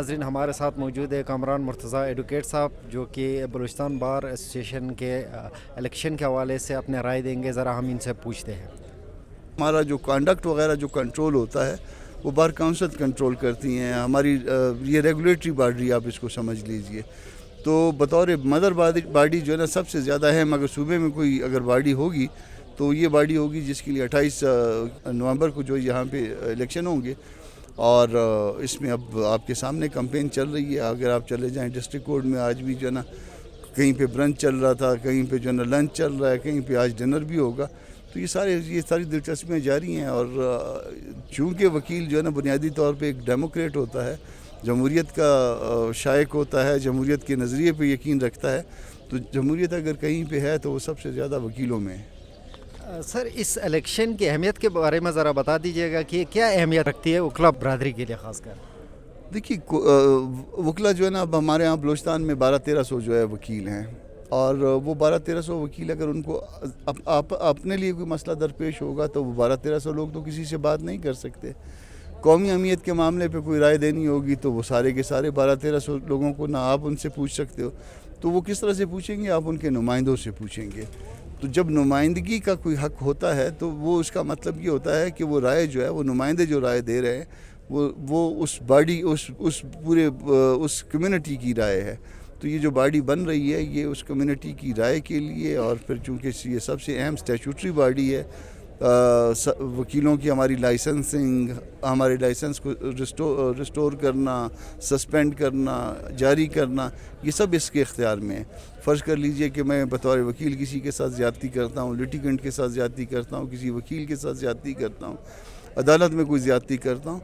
नाज़रीन, हमारे साथ मौजूद है कामरान मुर्तज़ा एडवोकेट साहब, जो कि बलूचिस्तान बार एसोसिएशन के इलेक्शन के हवाले से अपने राय देंगे। ज़रा हम इनसे पूछते हैं। हमारा जो कंडक्ट वगैरह जो कंट्रोल होता है वो बार काउंसिल कंट्रोल करती हैं। हमारी ये रेगुलेटरी बॉडी आप इसको समझ लीजिए। तो बतौर मदर बॉडी जो है ना सबसे ज़्यादा अहम, अगर सूबे में कोई अगर बॉडी होगी तो ये बॉडी होगी जिसके लिए 28 नवंबर को जो यहाँ पे इलेक्शन होंगे। और इसमें अब आपके सामने कैंपेन चल रही है। अगर आप चले जाएं डिस्ट्रिक्ट कोर्ट में, आज भी जो है ना कहीं पे ब्रंच चल रहा था, कहीं पे जो है ना लंच चल रहा है, कहीं पे आज डिनर भी होगा। तो ये सारी दिलचस्पियाँ जारी हैं। और चूँकि वकील जो है ना बुनियादी तौर पे एक डेमोक्रेट होता है, जमहूरियत का शायक होता है, जमहूरियत के नज़रिए पे यकीन रखता है, तो जमहूरियत अगर कहीं पे है तो वो सबसे ज़्यादा वकीलों में है। सर, इस इलेक्शन की अहमियत के बारे में ज़रा बता दीजिएगा कि क्या अहमियत रखती है वकला बरदरी के लिए ख़ासकर। देखिए, वकला जो है ना, अब हमारे यहाँ बलूचिस्तान में 1200-1300 जो है वकील हैं। और वो 1200-1300 वकील अगर उनको अपने लिए कोई मसला दरपेश होगा तो वो 1200-1300 लोग तो किसी से बात नहीं कर सकते। कौमी अहमियत के मामले पे कोई राय देनी होगी तो वो सारे के सारे 1200-1300 लोगों को ना आप उनसे पूछ सकते हो। तो वो किस तरह से पूछेंगे? आप उनके नुमाइंदों से पूछेंगे। तो जब नुमाइंदगी का कोई हक होता है तो वो उसका मतलब ये होता है कि वो राय जो है, वो नुमाइंदे जो राय दे रहे हैं वो उस बॉडी उस पूरे उस कम्युनिटी की राय है। तो ये जो बॉडी बन रही है ये उस कम्युनिटी की राय के लिए, और फिर चूँकि ये सबसे अहम स्टैट्यूटरी बॉडी है, वकीलों की हमारी लाइसेंसिंग, हमारे लाइसेंस को रिस्टोर करना, सस्पेंड करना, जारी करना, ये सब इसके इख्तियार में है। फ़र्ज़ कर लीजिए कि मैं बतौर वकील किसी के साथ ज़्यादती करता हूँ, लिटिगेंट के साथ ज़्यादती करता हूँ, किसी वकील के साथ ज़्यादती करता हूँ, अदालत में कोई ज़्यादती करता हूँ,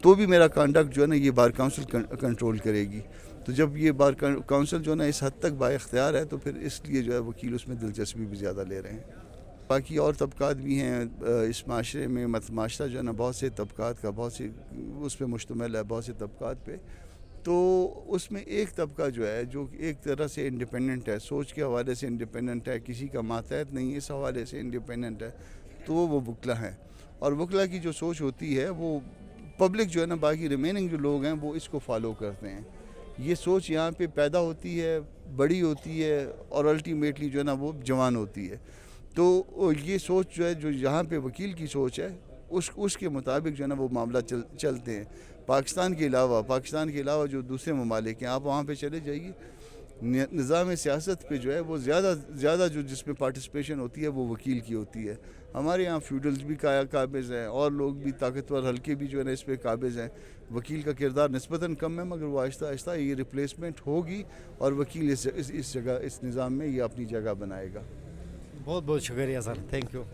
तो भी मेरा कंडक्ट जो है ना ये बार काउंसिल कंट्रोल करेगी। तो जब ये बार काउंसिल जो है ना इस हद तक बाइख्तियार है तो फिर इसलिए जो है वकील उसमें दिलचस्पी भी ज़्यादा ले रहे हैं। बाकी और तबकात भी हैं इस माशरे में। माशरा जो है ना बहुत से तबकात का, बहुत से उस पर मुश्तमिल है, बहुत से तबकात पे। तो उसमें एक तबका जो है जो एक तरह से इंडिपेंडेंट है, सोच के हवाले से इंडिपेंडेंट है, किसी का मातहत नहीं, इस हवाले से इंडिपेंडेंट है, तो वो वकला हैं। और वकला की जो सोच होती है वो पब्लिक जो है ना, बाकी रिमेनिंग जो लोग हैं वो इसको फॉलो करते हैं। ये सोच यहाँ पे पैदा होती है, बड़ी होती है और अल्टीमेटली जो है ना वो जवान होती है। तो ये सोच जो है, जो यहाँ पे वकील की सोच है, उसके मुताबिक जो है ना वो मामला चलते हैं। पाकिस्तान के अलावा जो दूसरे ममालिक हैं, आप वहाँ पे चले जाइए, निज़ाम सियासत पे जो है वो ज़्यादा जो जिसमें पार्टिसिपेशन होती है वो वकील की होती है। हमारे यहाँ फ्यूडल्स भी काबिज़ हैं और लोग भी ताकतवर हल्के भी जो है ना इस पर काबिज़ हैं। वकील का किरदार निस्बतन कम है, मगर वो आहिस्ता आहिस्ता ये रिप्लेसमेंट होगी और वकील इस जगह, इस निज़ाम में ये अपनी जगह बनाएगा। बहुत बहुत शुक्रिया सर, थैंक यू।